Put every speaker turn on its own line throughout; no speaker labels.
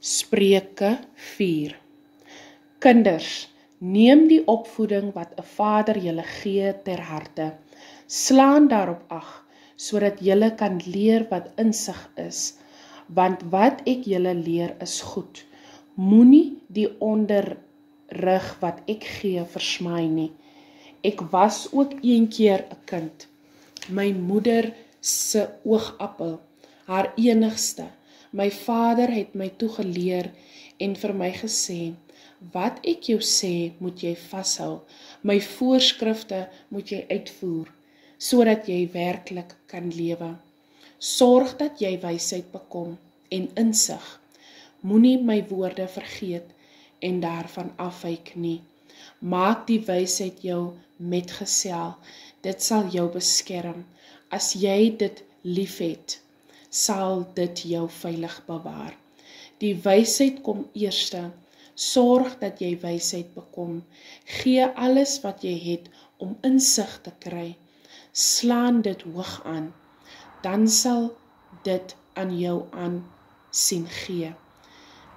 Spreuke 4. Kinders, neem die opvoeding wat 'n vader julle gee ter harte. Slaan daarop ag, sodat julle kan leer wat insig is, want wat ek julle leer is goed. Moenie die onderrig wat ek gee versmaai nie. Ek was ook een keer 'n kind, my moeder se oogappel, haar enigste. My vader het my toegeleer en vir my gesê, wat ek jou sê, moet jy vashou. My voorskrifte moet jy uitvoer, sodat jy werklik kan lewe. Sorg dat jy wysheid bekom en insig. Moenie my woorde vergeet en daarvan afwyk nie. Maak die wysheid jou metgesel, dit sal jou beskerm. As jy dit liefhet, sal dit jou veilig bewaar. Die wysheid kom eerste. Sorg dat jy wysheid bekom. Gee alles wat jy het om insig te kry. Slaan dit hoog aan, dan sal dit aan jou aansien gee.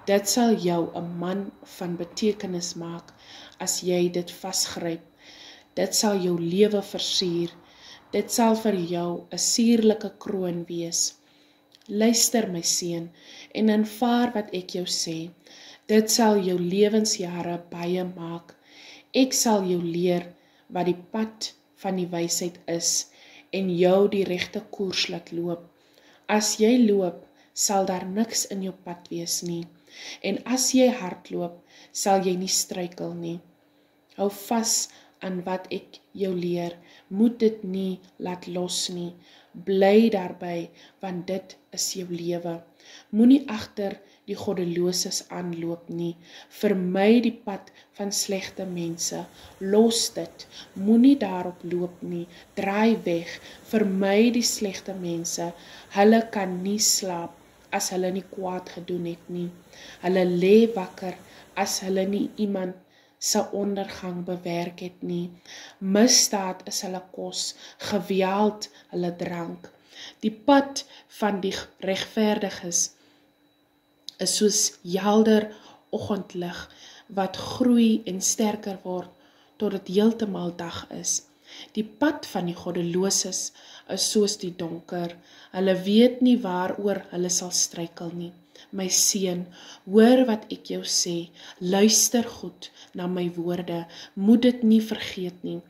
Dit sal jou 'n man van betekenis maak as jy dit vasgryp. Dit sal jou lewe versier. Dit sal vir jou 'n suurlike kroon wees. Luister my seun en aanvaar wat ek jou sê. Dit sal jou lewensjare baie maak. Ek sal jou leer wat die pad van die wysheid is en jou die regte koers laat loop. As jy loop, sal daar niks in jou pad wees nie. En as jy hardloop, sal jy nie struikel nie. Hou vas aan wat ek jou leer, moet dit nie laat los nie. Bly daarby, want dit is jou lewe. Moenie agter die goddeloses aanloop nie. Vermy die pad van slegte mense. Los dit. Moenie daarop loop nie. Draai weg. Vermy die slegte mense. Hulle kan nie slaap as hulle nie kwaad gedoen het nie. Hulle lê wakker as hulle nie iemand se ondergang bewerk het nie. Misdaad is hulle kos, geweld hulle drank. Die pad van die regverdiges is soos helder oggendlig wat groei en sterker word tot dit heeltemal dag is. Die pad van die goddeloses is soos die donker. Hulle weet nie waaroor hulle sal struikel nie. My seun, hoor wat ek jou sê. Luister goed na my woorde. Moet dit nie vergeet nie.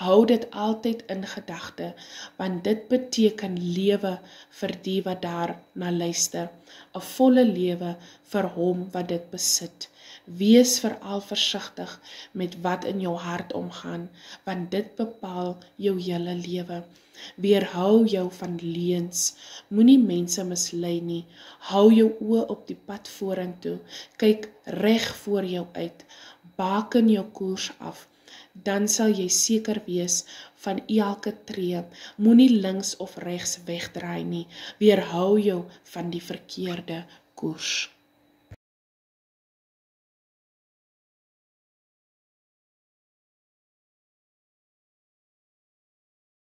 Hou dit altyd in gedagte, want dit beteken lewe vir die wat daarna luister. 'n volle lewe vir hom wat dit besit. Wees veral versigtig met wat in jou hart omgaan, want dit bepaal jou hele lewe. Weerhou jou van leuns. Moenie mense mislei nie. Hou jou oë op die pad vorentoe. Kyk reg voor jou uit. Baken jou koers af. Dan sal jy seker wees van elke tree. Moenie links of regs wegdraai nie. Weerhou jou van die verkeerde koers.